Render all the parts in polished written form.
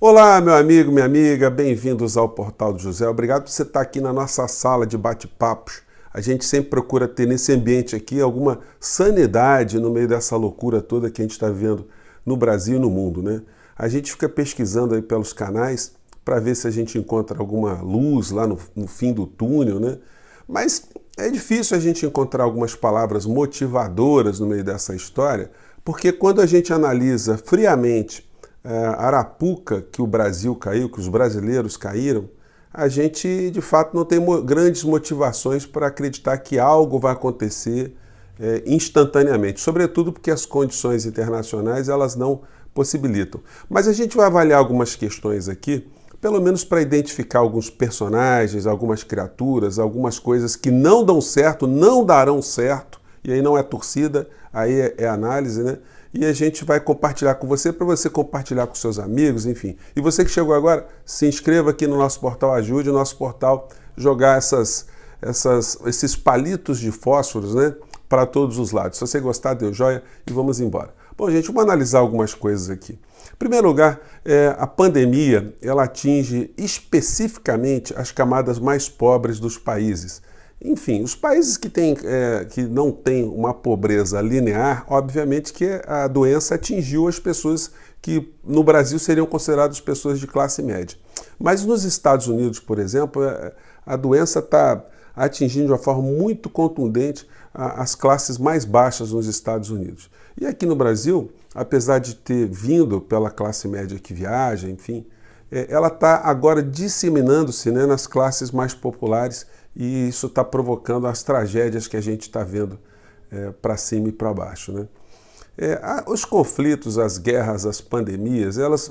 Olá, meu amigo, minha amiga, bem-vindos ao Portal do José. Obrigado por você estar aqui na nossa sala de bate-papos. A gente sempre procura ter nesse ambiente aqui alguma sanidade no meio dessa loucura toda que a gente está vendo no Brasil e no mundo, né? A gente fica pesquisando aí pelos canais para ver se a gente encontra alguma luz lá no fim do túnel, né? Mas é difícil a gente encontrar algumas palavras motivadoras no meio dessa história, porque quando a gente analisa friamente a arapuca que o Brasil caiu, que os brasileiros caíram, a gente de fato não tem grandes motivações para acreditar que algo vai acontecer instantaneamente, sobretudo porque as condições internacionais elas não possibilitam. Mas a gente vai avaliar algumas questões aqui, pelo menos para identificar alguns personagens, algumas criaturas, algumas coisas que não dão certo, não darão certo, e aí não é torcida, aí é análise, né? E a gente vai compartilhar com você, para você compartilhar com seus amigos, enfim. E você que chegou agora, se inscreva aqui no nosso portal, ajude o nosso portal a jogar esses palitos de fósforos, né, para todos os lados. Se você gostar, deu joia e vamos embora. Bom, gente, vamos analisar algumas coisas aqui. Em primeiro lugar, a pandemia ela atinge especificamente as camadas mais pobres dos países. Enfim, os países que não têm uma pobreza linear, obviamente que a doença atingiu as pessoas que no Brasil seriam consideradas pessoas de classe média. Mas nos Estados Unidos, por exemplo, a doença está atingindo de uma forma muito contundente as classes mais baixas nos Estados Unidos. E aqui no Brasil, apesar de ter vindo pela classe média que viaja, enfim, ela está agora disseminando-se, né, nas classes mais populares, e isso está provocando as tragédias que a gente está vendo para cima e para baixo, né? Os conflitos, as guerras, as pandemias, elas,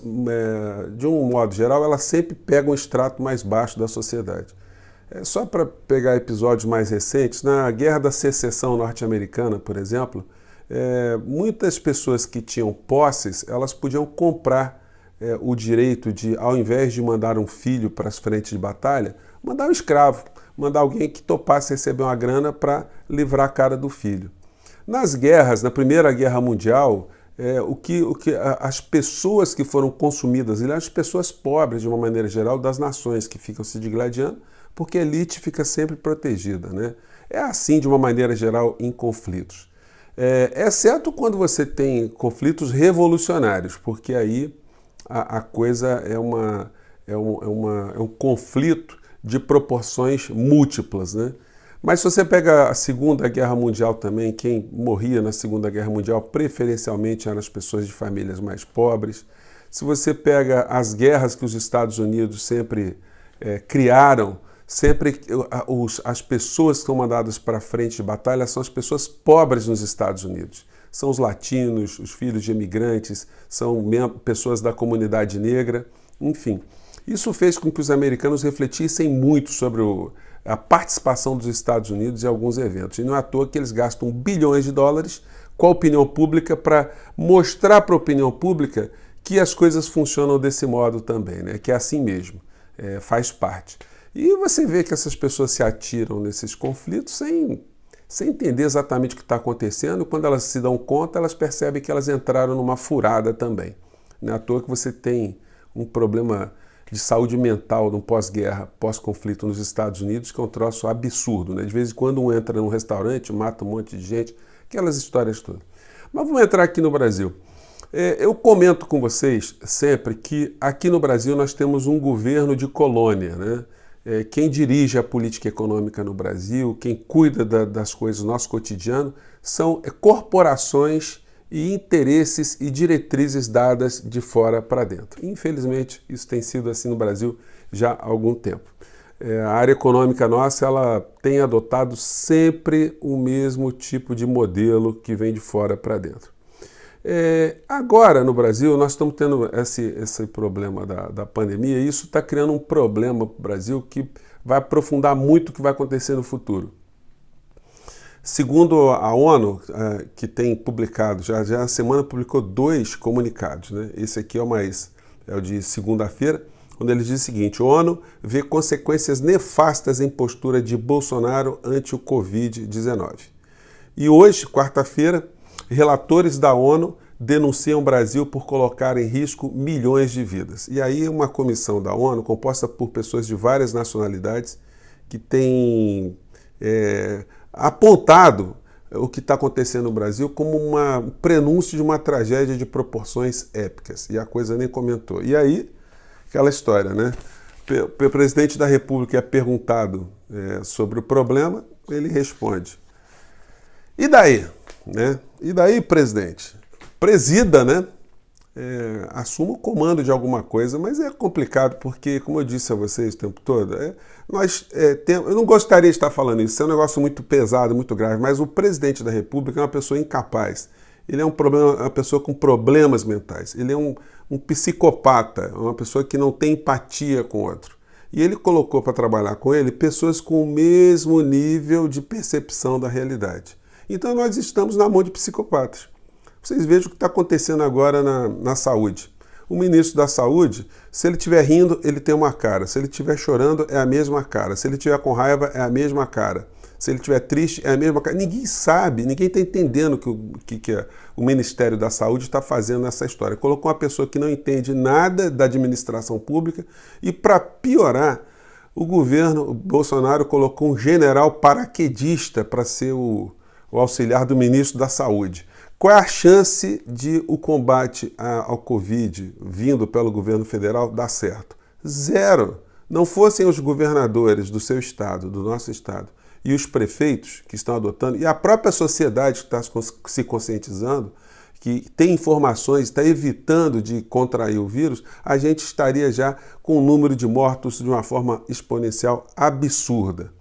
de um modo geral, elas sempre pegam o extrato mais baixo da sociedade. Só para pegar episódios mais recentes, na Guerra da Secessão norte-americana, por exemplo, muitas pessoas que tinham posses, elas podiam comprar o direito de, ao invés de mandar um filho para as frentes de batalha, mandar um escravo, mandar alguém que topasse receber uma grana para livrar a cara do filho. Nas guerras, na Primeira Guerra Mundial, as pessoas que foram consumidas, as pessoas pobres, de uma maneira geral, das nações que ficam se digladiando, porque a elite fica sempre protegida, né? É assim, de uma maneira geral, em conflitos. Exceto quando você tem conflitos revolucionários, porque aí a coisa é um conflito de proporções múltiplas, né? Mas se você pega a Segunda Guerra Mundial também, quem morria na Segunda Guerra Mundial preferencialmente eram as pessoas de famílias mais pobres. Se você pega as guerras que os Estados Unidos sempre criaram, sempre as pessoas que são mandadas para a frente de batalha são as pessoas pobres nos Estados Unidos. São os latinos, os filhos de imigrantes, são pessoas da comunidade negra, enfim. Isso fez com que os americanos refletissem muito sobre a participação dos Estados Unidos em alguns eventos. E não é à toa que eles gastam bilhões de dólares com a opinião pública para mostrar para a opinião pública que as coisas funcionam desse modo também, né? Que é assim mesmo, faz parte. E você vê que essas pessoas se atiram nesses conflitos sem entender exatamente o que está acontecendo. Quando elas se dão conta, elas percebem que elas entraram numa furada também. Não é à toa que você tem um problema de saúde mental no pós-guerra, pós-conflito nos Estados Unidos, que é um troço absurdo, né? De vez em quando um entra num restaurante, mata um monte de gente, aquelas histórias todas. Mas vamos entrar aqui no Brasil. Eu comento com vocês sempre que aqui no Brasil nós temos um governo de colônia, né? Quem dirige a política econômica no Brasil, quem cuida das coisas do nosso cotidiano, são corporações e interesses e diretrizes dadas de fora para dentro. Infelizmente, isso tem sido assim no Brasil já há algum tempo. A área econômica nossa ela tem adotado sempre o mesmo tipo de modelo que vem de fora para dentro. Agora, no Brasil, nós estamos tendo esse problema da pandemia e isso está criando um problema para o Brasil que vai aprofundar muito o que vai acontecer no futuro. Segundo a ONU, que tem publicado, já a semana publicou 2 comunicados, né? Esse aqui é o de segunda-feira, onde eles dizem o seguinte: a ONU vê consequências nefastas em postura de Bolsonaro ante o Covid-19. E hoje, quarta-feira, relatores da ONU denunciam o Brasil por colocar em risco milhões de vidas. E aí uma comissão da ONU, composta por pessoas de várias nacionalidades, que tem apontado o que está acontecendo no Brasil como um prenúncio de uma tragédia de proporções épicas. E a coisa nem comentou. E aí, aquela história, né? O presidente da República é perguntado sobre o problema, ele responde. E daí? Né? E daí, presidente? Presida, né? Assuma o comando de alguma coisa, mas é complicado porque, como eu disse a vocês o tempo todo, eu não gostaria de estar falando isso, é um negócio muito pesado, muito grave, mas o presidente da República é uma pessoa incapaz. Ele é uma pessoa com problemas mentais, ele é um psicopata, uma pessoa que não tem empatia com o outro. E ele colocou para trabalhar com ele pessoas com o mesmo nível de percepção da realidade. Então nós estamos na mão de psicopatas. Vocês vejam o que está acontecendo agora na saúde. O ministro da Saúde, se ele estiver rindo, ele tem uma cara. Se ele estiver chorando, é a mesma cara. Se ele estiver com raiva, é a mesma cara. Se ele estiver triste, é a mesma cara. Ninguém sabe, ninguém está entendendo o que o Ministério da Saúde está fazendo nessa história. Colocou uma pessoa que não entende nada da administração pública e, para piorar, o governo, o Bolsonaro, colocou um general paraquedista para ser o auxiliar do ministro da Saúde. Qual é a chance de o combate ao Covid vindo pelo governo federal dar certo? Zero. Não fossem os governadores do seu estado, do nosso estado, e os prefeitos que estão adotando, e a própria sociedade que está se conscientizando, que tem informações, está evitando de contrair o vírus, a gente estaria já com um número de mortos de uma forma exponencial absurda.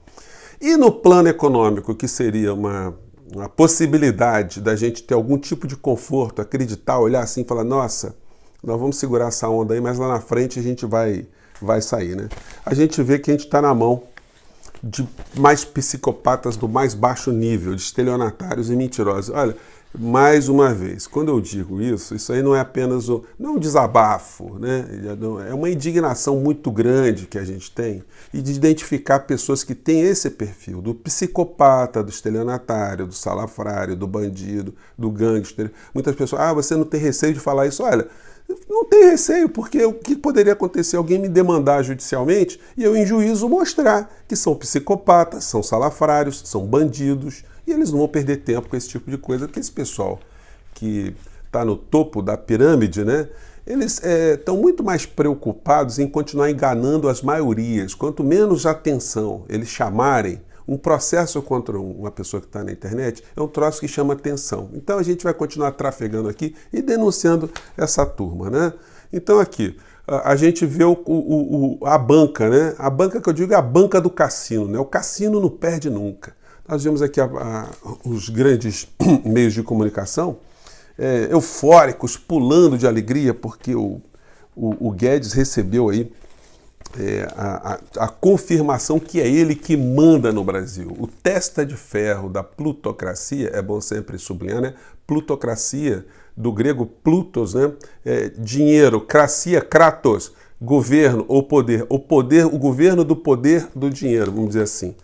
E no plano econômico, que seria uma possibilidade da gente ter algum tipo de conforto, acreditar, olhar assim e falar, nossa, nós vamos segurar essa onda aí, mas lá na frente a gente vai sair, né? A gente vê que a gente está na mão de mais psicopatas do mais baixo nível, de estelionatários e mentirosos. Olha, mais uma vez, quando eu digo isso aí não é apenas não é um desabafo, né? É uma indignação muito grande que a gente tem e de identificar pessoas que têm esse perfil, do psicopata, do estelionatário, do salafrário, do bandido, do gangster. Muitas pessoas, você não tem receio de falar isso? Olha, não tem receio, porque o que poderia acontecer? Alguém me demandar judicialmente e eu, em juízo, mostrar que são psicopatas, são salafrários, são bandidos, e eles não vão perder tempo com esse tipo de coisa, porque esse pessoal que está no topo da pirâmide, né, eles estão muito mais preocupados em continuar enganando as maiorias. Quanto menos atenção eles chamarem, um processo contra uma pessoa que está na internet é um troço que chama atenção. Então a gente vai continuar trafegando aqui e denunciando essa turma, né? Então aqui, a gente vê a banca, né? A banca que eu digo é a banca do cassino, né? O cassino não perde nunca. Nós vemos aqui os grandes meios de comunicação eufóricos, pulando de alegria, porque o Guedes recebeu aí a confirmação que é ele que manda no Brasil. O testa de ferro da plutocracia, é bom sempre sublinhar, né? Plutocracia, do grego plutos, né? Dinheiro, cracia, kratos, governo ou poder. O governo do poder do dinheiro, vamos dizer assim.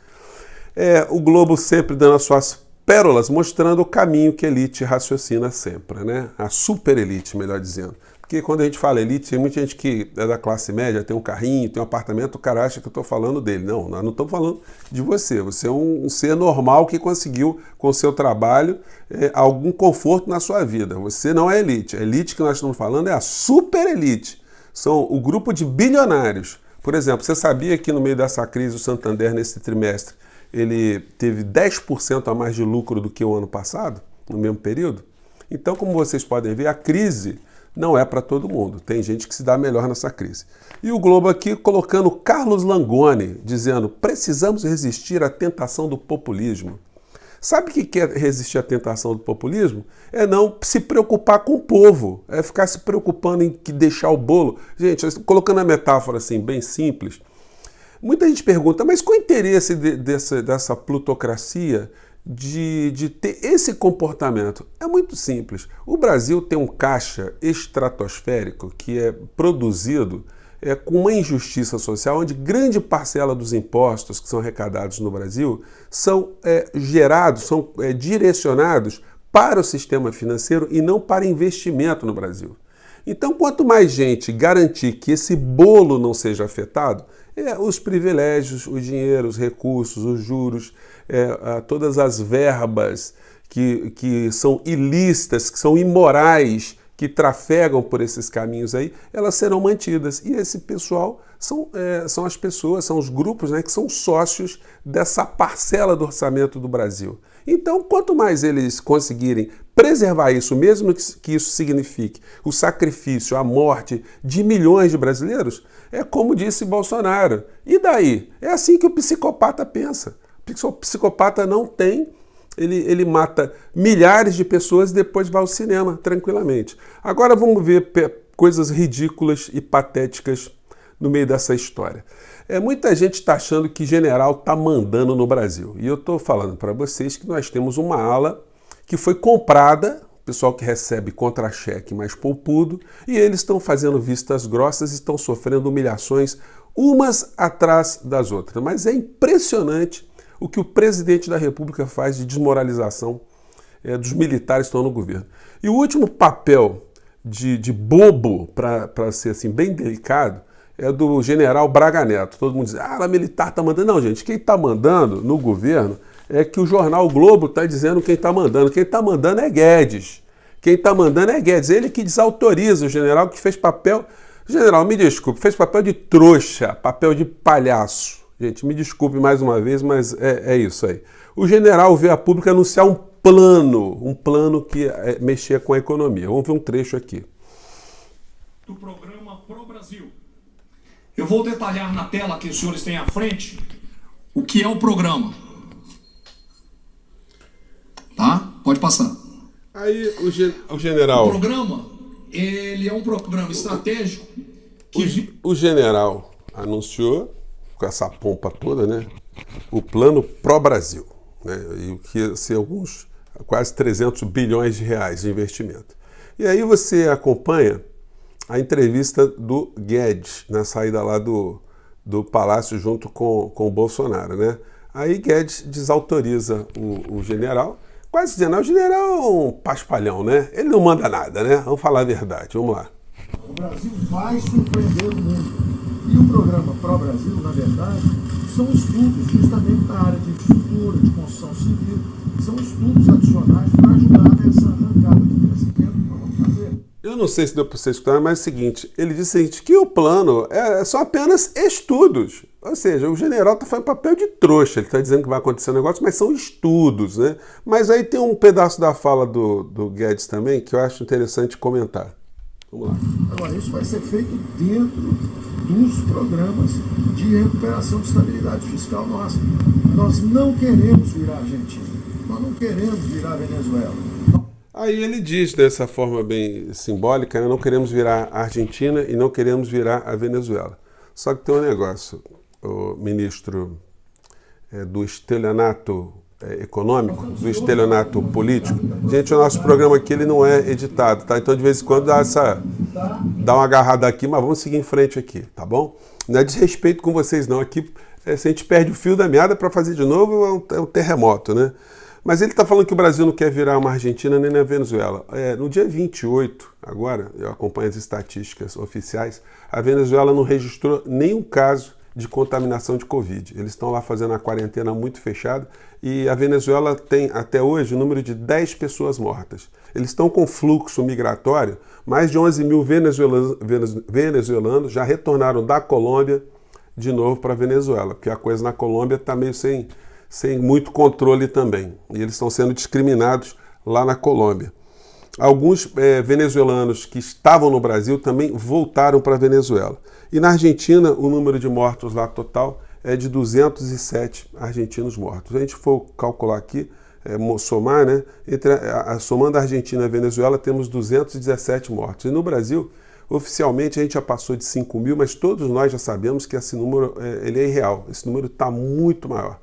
O Globo sempre dando as suas pérolas, mostrando o caminho que a elite raciocina sempre, né? A super elite, melhor dizendo. Porque quando a gente fala elite, tem muita gente que é da classe média, tem um carrinho, tem um apartamento, o cara acha que eu estou falando dele. Não, nós não estamos falando de você. Você é um ser normal que conseguiu, com o seu trabalho, algum conforto na sua vida. Você não é elite. A elite que nós estamos falando é a super elite. São o grupo de bilionários. Por exemplo, você sabia que no meio dessa crise o Santander, nesse trimestre, ele teve 10% a mais de lucro do que o ano passado, no mesmo período? Então, como vocês podem ver, a crise não é para todo mundo. Tem gente que se dá melhor nessa crise. E o Globo aqui colocando Carlos Langoni, dizendo: precisamos resistir à tentação do populismo. Sabe o que é resistir à tentação do populismo? É não se preocupar com o povo, é ficar se preocupando em deixar o bolo. Gente, colocando a metáfora assim, bem simples, muita gente pergunta, mas qual o interesse dessa plutocracia de ter esse comportamento? É muito simples. O Brasil tem um caixa estratosférico que é produzido com uma injustiça social, onde grande parcela dos impostos que são arrecadados no Brasil são gerados, são direcionados para o sistema financeiro e não para investimento no Brasil. Então, quanto mais gente garantir que esse bolo não seja afetado, os privilégios, o dinheiro, os recursos, os juros, todas as verbas que são ilícitas, que são imorais, que trafegam por esses caminhos aí, elas serão mantidas. E esse pessoal são as pessoas, são os grupos, né, que são sócios dessa parcela do orçamento do Brasil. Então, quanto mais eles conseguirem preservar isso, mesmo que isso signifique o sacrifício, a morte de milhões de brasileiros, é como disse Bolsonaro. E daí? É assim que o psicopata pensa. O psicopata não tem... Ele mata milhares de pessoas e depois vai ao cinema, tranquilamente. Agora vamos ver coisas ridículas e patéticas no meio dessa história. Muita gente está achando que general está mandando no Brasil. E eu estou falando para vocês que nós temos uma ala que foi comprada, pessoal que recebe contra-cheque mais poupudo, e eles estão fazendo vistas grossas e estão sofrendo humilhações umas atrás das outras. Mas é impressionante o que o presidente da República faz de desmoralização dos militares que estão no governo. E o último papel de bobo, para ser assim bem delicado, é do general Braga Neto. Todo mundo diz, o militar está mandando. Não, gente, quem está mandando no governo é que o jornal o Globo está dizendo quem está mandando. Quem está mandando é Guedes. Quem está mandando é Guedes. Ele que desautoriza o general que fez papel... General, me desculpe, fez papel de trouxa, papel de palhaço. Gente, me desculpe mais uma vez, mas é isso aí. O general veio a público anunciar um plano que mexia com a economia. Vamos ver um trecho aqui. Do programa Pro Brasil. Eu vou detalhar na tela que os senhores têm à frente o que é o programa. Tá? Pode passar. Aí o general... O programa, ele é um programa estratégico que... O general anunciou, com essa pompa toda, né, o plano Pro Brasil, né, e o que ia ser quase 300 bilhões de reais de investimento. E aí você acompanha a entrevista do Guedes, na saída lá do palácio junto com o Bolsonaro, né? Aí Guedes desautoriza o general, quase dizendo, o general é um paspalhão, né? Ele não manda nada, né? Vamos falar a verdade, vamos lá. O Brasil vai surpreender o mundo. E o programa Pro Brasil, na verdade, são estudos justamente na área de infraestrutura, de construção civil, são estudos adicionais para ajudar nessa arrancada de crescimento que nós vamos fazer. Eu não sei se deu para você escutar, mas é o seguinte, ele disse o seguinte, que o plano são apenas estudos. Ou seja, o general está fazendo papel de trouxa, ele está dizendo que vai acontecer um negócio, mas são estudos, né? Mas aí tem um pedaço da fala do Guedes também que eu acho interessante comentar. Vamos lá. Agora, isso vai ser feito dentro dos programas de recuperação de estabilidade fiscal nossa. Nós não queremos virar Argentina, nós não queremos virar Venezuela. Aí ele diz dessa forma bem simbólica, né? Não queremos virar a Argentina e não queremos virar a Venezuela. Só que tem um negócio, o ministro do estelionato econômico, do estelionato político. Gente, o nosso programa aqui ele não é editado, tá? Então de vez em quando dá uma agarrada aqui, mas vamos seguir em frente aqui, tá bom? Não é desrespeito com vocês não, aqui se a gente perde o fio da meada para fazer de novo é um terremoto, né? Mas ele está falando que o Brasil não quer virar uma Argentina nem na Venezuela. No dia 28, agora, eu acompanho as estatísticas oficiais, a Venezuela não registrou nenhum caso de contaminação de Covid. Eles estão lá fazendo a quarentena muito fechada e a Venezuela tem até hoje o número de 10 pessoas mortas. Eles estão com fluxo migratório, mais de 11 mil venezuelanos já retornaram da Colômbia de novo para a Venezuela, porque a coisa na Colômbia está meio sem muito controle também. E eles estão sendo discriminados lá na Colômbia. Alguns venezuelanos que estavam no Brasil também voltaram para a Venezuela. E na Argentina, o número de mortos lá total é de 207 argentinos mortos. Se a gente for calcular aqui, somar, né? Somando a Argentina e a Venezuela, temos 217 mortos. E no Brasil, oficialmente, a gente já passou de 5 mil, mas todos nós já sabemos que esse número ele é irreal. Esse número está muito maior.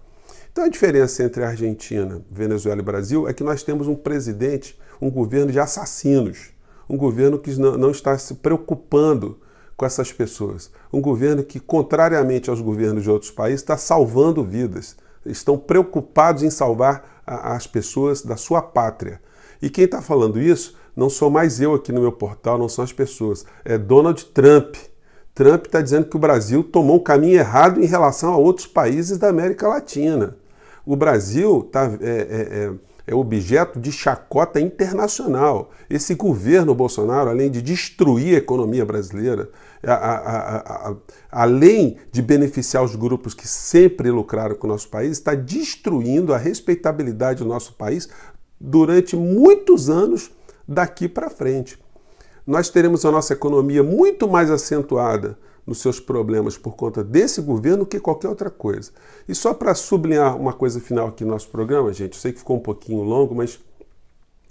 Então a diferença entre a Argentina, Venezuela e Brasil é que nós temos um presidente, um governo de assassinos, um governo que não está se preocupando com essas pessoas, um governo que, contrariamente aos governos de outros países, está salvando vidas, estão preocupados em salvar as pessoas da sua pátria. E quem está falando isso não sou mais eu aqui no meu portal, não são as pessoas. É Donald Trump. Trump está dizendo que o Brasil tomou um caminho errado em relação a outros países da América Latina. O Brasil é objeto de chacota internacional. Esse governo Bolsonaro, além de destruir a economia brasileira, além de beneficiar os grupos que sempre lucraram com o nosso país, está destruindo a respeitabilidade do nosso país durante muitos anos daqui para frente. Nós teremos a nossa economia muito mais acentuada nos seus problemas por conta desse governo que qualquer outra coisa. E só para sublinhar uma coisa final aqui no nosso programa, gente, eu sei que ficou um pouquinho longo, mas,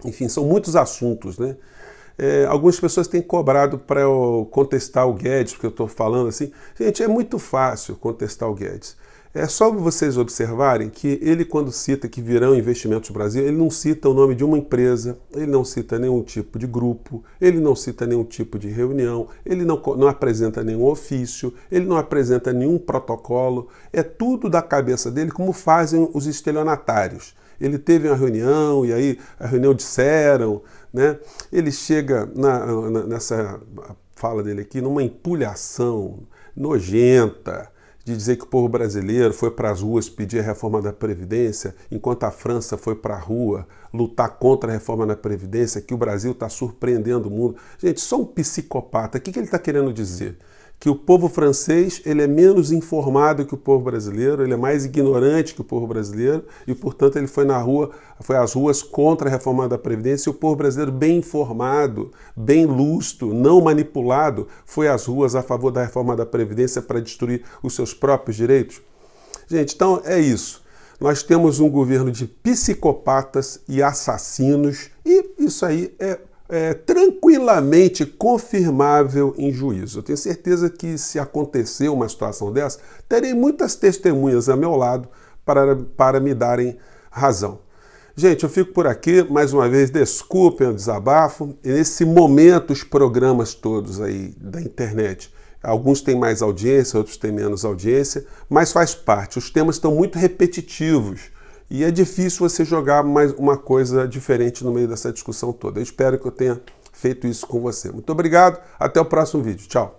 enfim, são muitos assuntos, né? Algumas pessoas têm cobrado para eu contestar o Guedes, porque eu estou falando assim. Gente, é muito fácil contestar o Guedes. É só vocês observarem que ele, quando cita que virão investimentos no Brasil, ele não cita o nome de uma empresa, ele não cita nenhum tipo de grupo, ele não cita nenhum tipo de reunião, ele não apresenta nenhum ofício, ele não apresenta nenhum protocolo. É tudo da cabeça dele, como fazem os estelionatários. Ele teve uma reunião e aí a reunião disseram, né? Ele chega nessa fala dele aqui numa empulhação nojenta de dizer que o povo brasileiro foi para as ruas pedir a reforma da Previdência, enquanto a França foi para a rua lutar contra a reforma da Previdência, que o Brasil está surpreendendo o mundo. Gente, só um psicopata. O que ele está querendo dizer? Que o povo francês ele é menos informado que o povo brasileiro, ele é mais ignorante que o povo brasileiro e, portanto, ele foi às ruas contra a reforma da Previdência e o povo brasileiro bem informado, bem lustro, não manipulado, foi às ruas a favor da reforma da Previdência para destruir os seus próprios direitos. Gente, então é isso. Nós temos um governo de psicopatas e assassinos e isso aí é tranquilamente confirmável em juízo. Eu tenho certeza que se acontecer uma situação dessa, terei muitas testemunhas a meu lado para me darem razão. Gente, eu fico por aqui, mais uma vez, desculpem o desabafo. E nesse momento, os programas todos aí da internet, alguns têm mais audiência, outros têm menos audiência, mas faz parte. Os temas estão muito repetitivos. E é difícil você jogar mais uma coisa diferente no meio dessa discussão toda. Eu espero que eu tenha feito isso com você. Muito obrigado, até o próximo vídeo. Tchau.